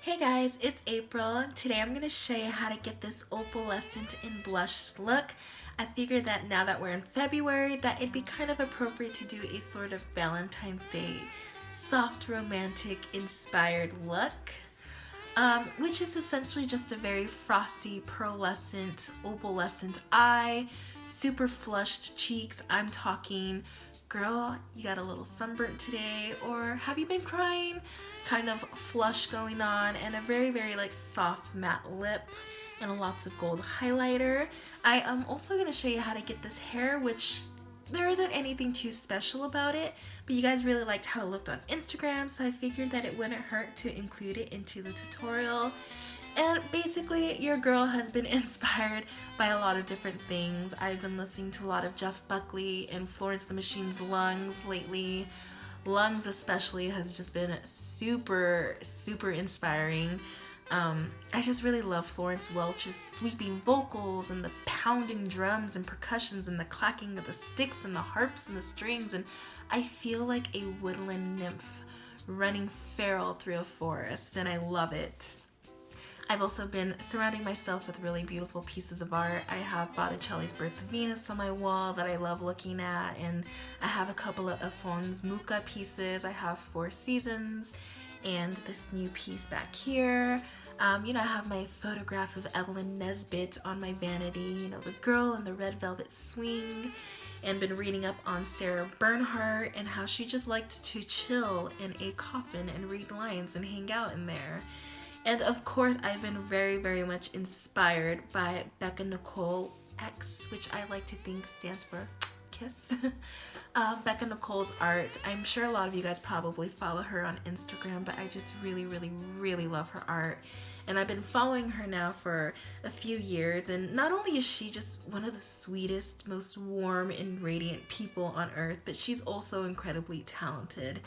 Hey guys, it's April. Today I'm going to show you how to get this opalescent in blush look. I figured that now that we're in February that it'd be kind of appropriate to do a sort of Valentine's Day soft romantic inspired look. Which is essentially just a very frosty, pearlescent, opalescent eye, super flushed cheeks. I'm talking, girl, you got a little sunburnt today, or have you been crying? Kind of flush going on, and a very, very like soft matte lip, and lots of gold highlighter. I am also going to show you how to get this hair, which there isn't anything too special about it, but you guys really liked how it looked on Instagram, so I figured that it wouldn't hurt to include it into the tutorial. And basically, your girl has been inspired by a lot of different things. I've been listening to a lot of Jeff Buckley and Florence The Machine's Lungs lately. Lungs especially has just been super, super inspiring. I just really love Florence Welch's sweeping vocals and the pounding drums and percussions and the clacking of the sticks and the harps and the strings, and I feel like a woodland nymph running feral through a forest, and I love it. I've also been surrounding myself with really beautiful pieces of art. I have Botticelli's Birth of Venus on my wall that I love looking at, and I have a couple of Alphonse Mucha pieces. I have Four Seasons and this new piece back here. I have my photograph of Evelyn Nesbit on my vanity, the girl in the red velvet swing, and been reading up on Sarah Bernhardt and how she just liked to chill in a coffin and read lines and hang out in there. And of course, I've been very, very much inspired by Beka Nicole X, which I like to think stands for kiss. Beka Nicole's art. I'm sure a lot of you guys probably follow her on Instagram, but I just really, really, really love her art. And I've been following her now for a few years, and not only is she just one of the sweetest, most warm and radiant people on earth, but she's also incredibly talented.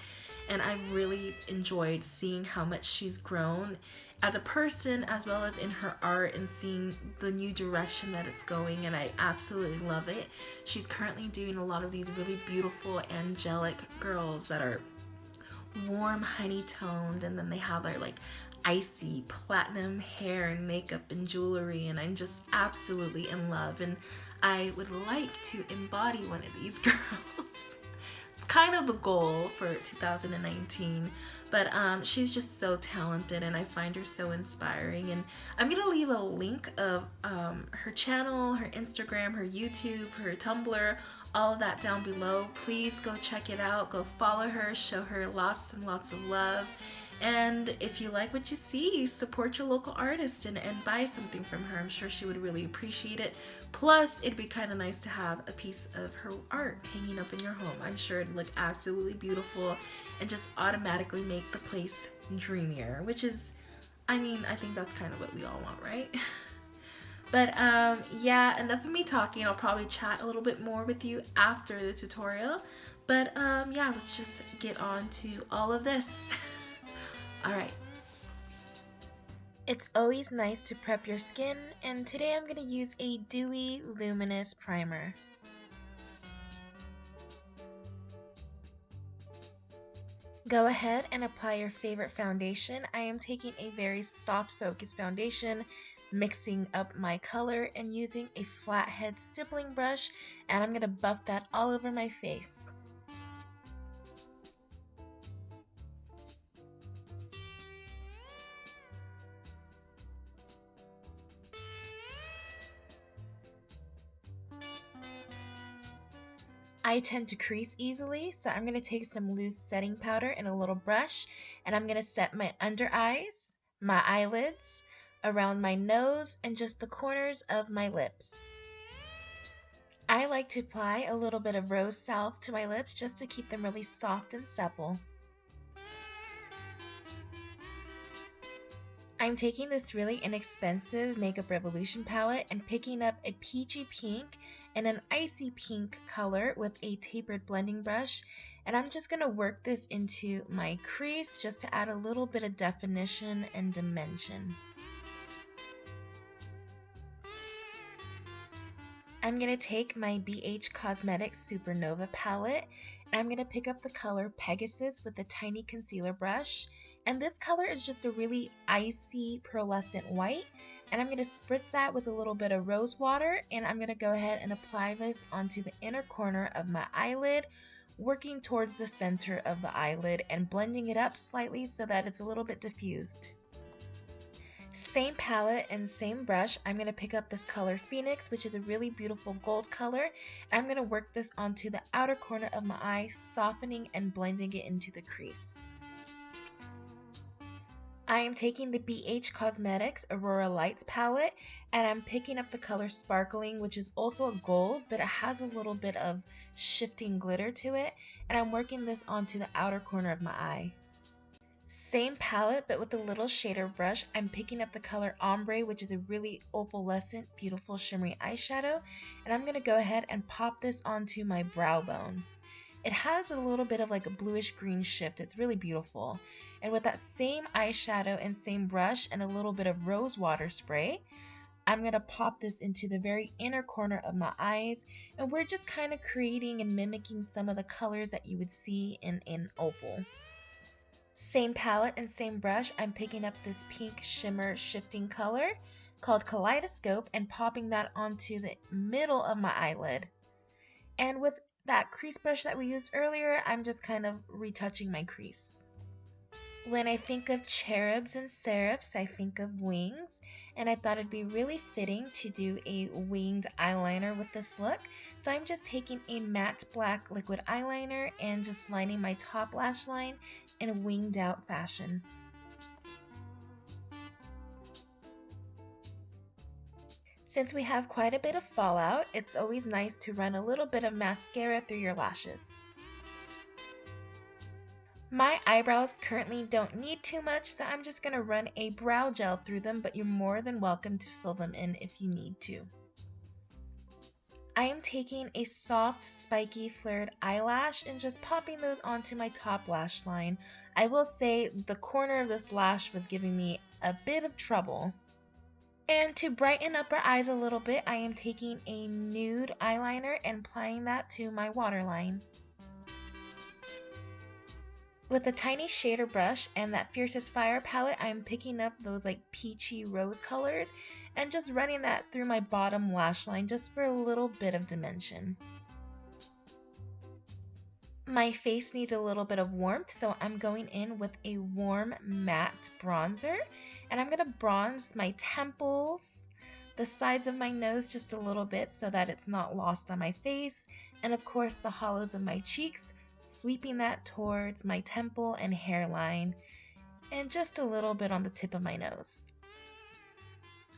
And I've really enjoyed seeing how much she's grown as a person as well as in her art, and seeing the new direction that it's going, and I absolutely love it. She's currently doing a lot of these really beautiful angelic girls that are warm honey toned, and then they have their like icy platinum hair and makeup and jewelry, and I'm just absolutely in love, and I would like to embody one of these girls. It's kind of the goal for 2019, but she's just so talented, and I find her so inspiring. And I'm gonna leave a link of her channel, her Instagram, her YouTube, her Tumblr, all of that down below. Please go check it out, go follow her, show her lots and lots of love. And if you like what you see, support your local artist and buy something from her. I'm sure she would really appreciate it. Plus, it'd be kind of nice to have a piece of her art hanging up in your home. I'm sure it'd look absolutely beautiful and just automatically make the place dreamier, which is, I think that's kind of what we all want, right? But yeah, enough of me talking. I'll probably chat a little bit more with you after the tutorial. But yeah, let's just get on to all of this. Alright. It's always nice to prep your skin, and today I'm going to use a dewy, luminous primer. Go ahead and apply your favorite foundation. I am taking a very soft focus foundation, mixing up my color and using a flathead stippling brush, and I'm going to buff that all over my face. I tend to crease easily, so I'm going to take some loose setting powder and a little brush, and I'm going to set my under eyes, my eyelids, around my nose, and just the corners of my lips. I like to apply a little bit of rose salve to my lips just to keep them really soft and supple. I'm taking this really inexpensive Makeup Revolution palette and picking up a peachy pink and an icy pink color with a tapered blending brush, and I'm just going to work this into my crease just to add a little bit of definition and dimension. I'm going to take my BH Cosmetics Supernova palette and I'm going to pick up the color Pegasus with a tiny concealer brush. And this color is just a really icy pearlescent white. And I'm going to spritz that with a little bit of rose water, and I'm going to go ahead and apply this onto the inner corner of my eyelid, working towards the center of the eyelid and blending it up slightly so that it's a little bit diffused. Same palette and same brush, I'm going to pick up this color Phoenix, which is a really beautiful gold color. I'm going to work this onto the outer corner of my eye, softening and blending it into the crease. I am taking the BH Cosmetics Aurora Lights palette and I'm picking up the color Sparkling, which is also a gold, but it has a little bit of shifting glitter to it, and I'm working this onto the outer corner of my eye. Same palette, but with a little shader brush, I'm picking up the color Ombre, which is a really opalescent, beautiful shimmery eyeshadow, and I'm going to go ahead and pop this onto my brow bone. It has a little bit of like a bluish green shift. It's really beautiful. And with that same eyeshadow and same brush and a little bit of rose water spray, I'm going to pop this into the very inner corner of my eyes, and we're just kind of creating and mimicking some of the colors that you would see in opal. Same palette and same brush, I'm picking up this pink shimmer shifting color called Kaleidoscope and popping that onto the middle of my eyelid. And with that crease brush that we used earlier, I'm just kind of retouching my crease. When I think of cherubs and seraphs, I think of wings, and I thought it'd be really fitting to do a winged eyeliner with this look. So I'm just taking a matte black liquid eyeliner and just lining my top lash line in a winged out fashion. Since we have quite a bit of fallout, it's always nice to run a little bit of mascara through your lashes. My eyebrows currently don't need too much, so I'm just going to run a brow gel through them, but you're more than welcome to fill them in if you need to. I am taking a soft, spiky, flared eyelash and just popping those onto my top lash line. I will say the corner of this lash was giving me a bit of trouble. And to brighten up our eyes a little bit, I am taking a nude eyeliner and applying that to my waterline. With a tiny shader brush and that Fiercest Fire palette, I'm picking up those like peachy rose colors and just running that through my bottom lash line just for a little bit of dimension. My face needs a little bit of warmth, so I'm going in with a warm matte bronzer, and I'm going to bronze my temples, the sides of my nose just a little bit so that it's not lost on my face, and of course the hollows of my cheeks, sweeping that towards my temple and hairline, and just a little bit on the tip of my nose.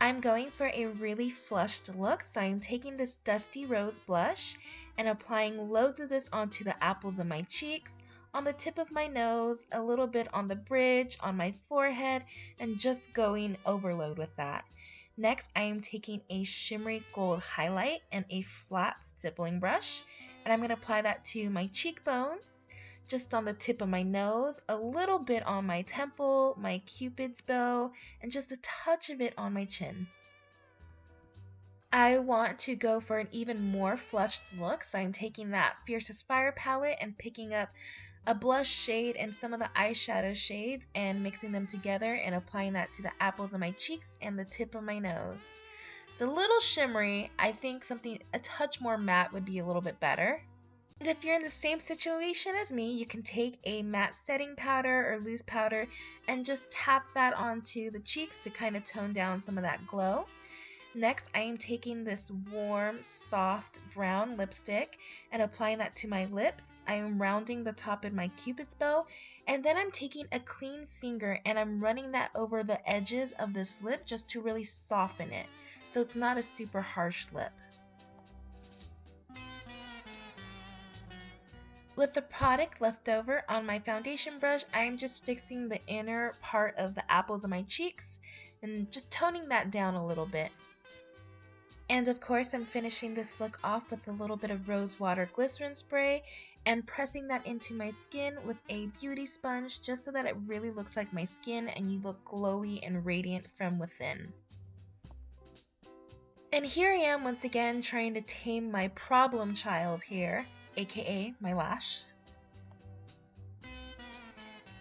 I'm going for a really flushed look, so I'm taking this Dusty Rose blush and applying loads of this onto the apples of my cheeks, on the tip of my nose, a little bit on the bridge, on my forehead, and just going overload with that. Next, I am taking a shimmery gold highlight and a flat stippling brush, and I'm going to apply that to my cheekbones, just on the tip of my nose, a little bit on my temple, my Cupid's bow, and just a touch of it on my chin. I want to go for an even more flushed look, so I'm taking that Fiercest Fire palette and picking up a blush shade and some of the eyeshadow shades and mixing them together and applying that to the apples of my cheeks and the tip of my nose. It's a little shimmery. I think something a touch more matte would be a little bit better. And if you're in the same situation as me, you can take a matte setting powder or loose powder and just tap that onto the cheeks to kind of tone down some of that glow. Next, I am taking this warm, soft brown lipstick and applying that to my lips. I am rounding the top in my Cupid's bow, and then I'm taking a clean finger and I'm running that over the edges of this lip just to really soften it, so it's not a super harsh lip. With the product left over on my foundation brush, I am just fixing the inner part of the apples of my cheeks and just toning that down a little bit. And of course, I'm finishing this look off with a little bit of rose water glycerin spray and pressing that into my skin with a beauty sponge just so that it really looks like my skin and you look glowy and radiant from within. And here I am once again trying to tame my problem child here, aka my lash.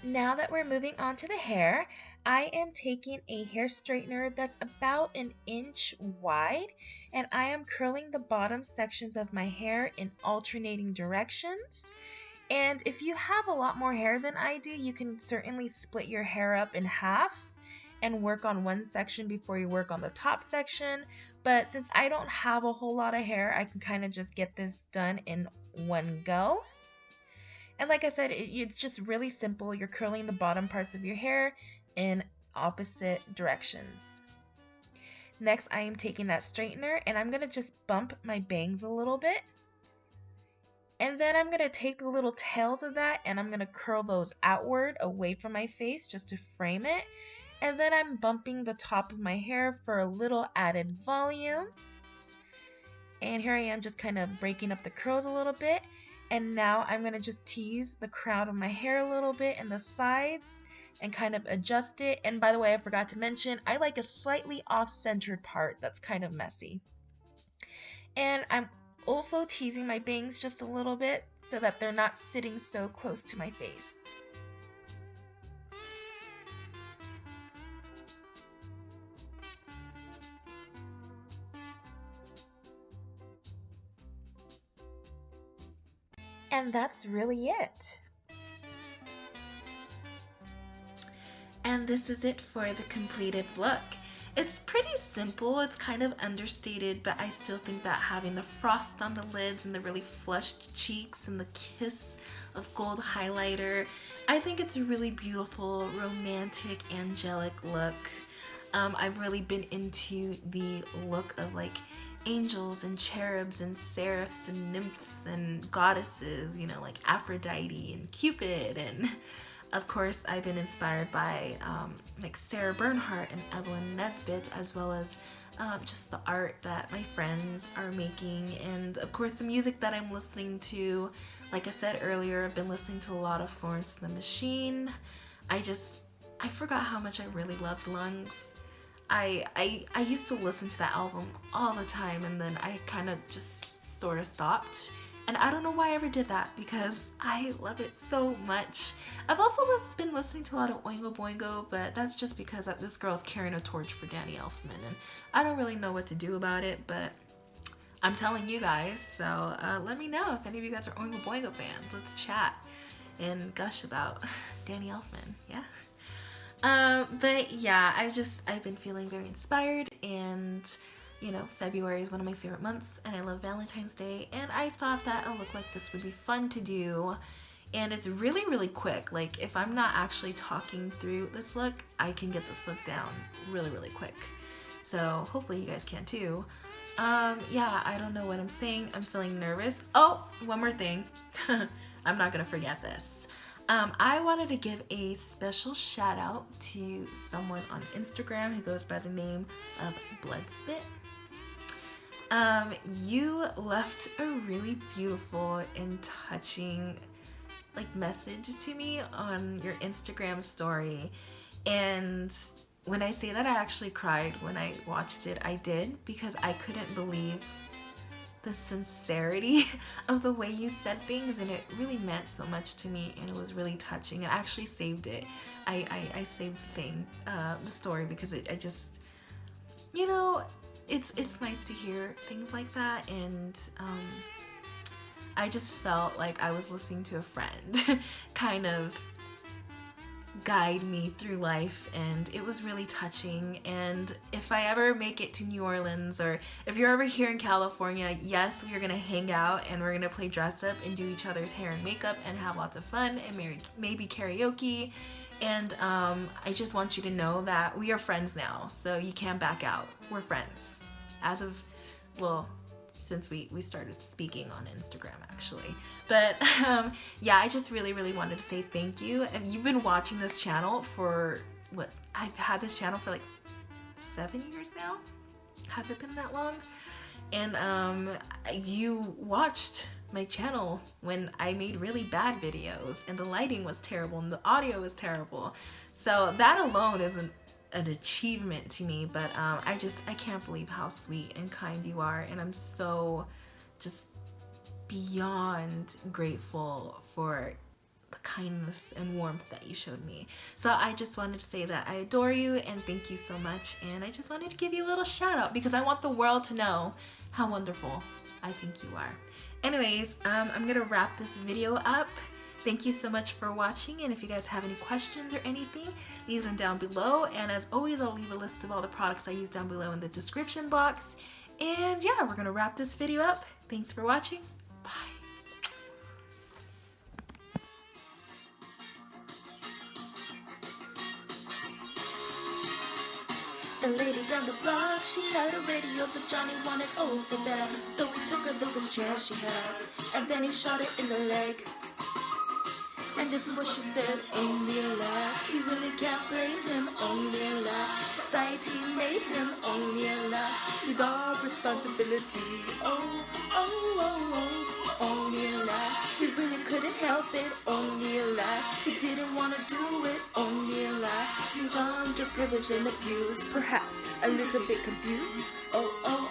Now that we're moving on to the hair, I am taking a hair straightener that's about an inch wide, and I am curling the bottom sections of my hair in alternating directions. And if you have a lot more hair than I do, you can certainly split your hair up in half and work on one section before you work on the top section. But since I don't have a whole lot of hair, I can kind of just get this done in one go. And like I said, it's just really simple. You're curling the bottom parts of your hair in opposite directions. Next, I am taking that straightener and I'm going to just bump my bangs a little bit. And then I'm going to take the little tails of that and I'm going to curl those outward away from my face just to frame it. And then I'm bumping the top of my hair for a little added volume. And here I am just kind of breaking up the curls a little bit. And now I'm going to just tease the crown of my hair a little bit and the sides and kind of adjust it. And by the way, I forgot to mention, I like a slightly off-centered part that's kind of messy. And I'm also teasing my bangs just a little bit so that they're not sitting so close to my face. And that's really it. And this is it for the completed look. It's pretty simple, it's kind of understated, but I still think that having the frost on the lids and the really flushed cheeks and the kiss of gold highlighter, I think it's a really beautiful, romantic, angelic look. I've really been into the look of like angels and cherubs and seraphs and nymphs and goddesses, you know, like Aphrodite and Cupid, and of course I've been inspired by like Sarah Bernhardt and Evelyn Nesbit, as well as just the art that my friends are making, and of course the music that I'm listening to. Like I said earlier, I've been listening to a lot of Florence The Machine. I forgot how much I really loved Lungs. I used to listen to that album all the time, and then I kind of just sort of stopped. And I don't know why I ever did that, because I love it so much. I've also been listening to a lot of Oingo Boingo, but that's just because this girl's carrying a torch for Danny Elfman, and I don't really know what to do about it, but I'm telling you guys, so let me know if any of you guys are Oingo Boingo fans. Let's chat and gush about Danny Elfman, yeah? But yeah, I've been feeling very inspired, and you know, February is one of my favorite months, and I love Valentine's Day, and I thought that a look like this would be fun to do, and it's really, really quick. Like, if I'm not actually talking through this look, I can get this look down really, really quick. So hopefully you guys can too. Yeah, I don't know what I'm saying. I'm feeling nervous. Oh, one more thing. I'm not gonna forget this. I wanted to give a special shout out to someone on Instagram who goes by the name of Bloodspit. You left a really beautiful and touching message to me on your Instagram story, and when I say that I actually cried when I watched it, I did, because I couldn't believe the sincerity of the way you said things, and it really meant so much to me, and it was really touching. I actually saved it. I saved the story, because I just, you know, it's nice to hear things like that, and I just felt like I was listening to a friend kind of guide me through life, and it was really touching. And if I ever make it to New Orleans, or if you're ever here in California, yes, we are gonna hang out and we're gonna play dress up and do each other's hair and makeup and have lots of fun and maybe karaoke. And I just want you to know that we are friends now, so you can't back out. We're friends as of, well, since we started speaking on Instagram actually. But yeah, I just really wanted to say thank you. And you've been watching this channel for what? I've had this channel for like 7 years now. Has it been that long? And you watched my channel when I made really bad videos and the lighting was terrible and the audio was terrible. So that alone isn't an achievement to me, but I can't believe how sweet and kind you are, and I'm so just beyond grateful for the kindness and warmth that you showed me. So I just wanted to say that I adore you and thank you so much, and I just wanted to give you a little shout out because I want the world to know how wonderful I think you are. Anyways, I'm gonna wrap this video up. Thank you so much for watching, and if you guys have any questions or anything, leave them down below. And as always, I'll leave a list of all the products I use down below in the description box. And yeah, we're gonna wrap this video up. Thanks for watching. Bye. The lady down the block, she had a radio that Johnny wanted oh so bad. So he took her the first chance she had, and then he shot it in the leg. And this is what she said, only a lie. You really can't blame him, only a lie. Society made him, only a lie. It's our responsibility, oh, oh, oh, oh, only a lie. He really couldn't help it, only a lie. He didn't want to do it, only a lie. He's underprivileged and abused, perhaps a little bit confused, oh, oh.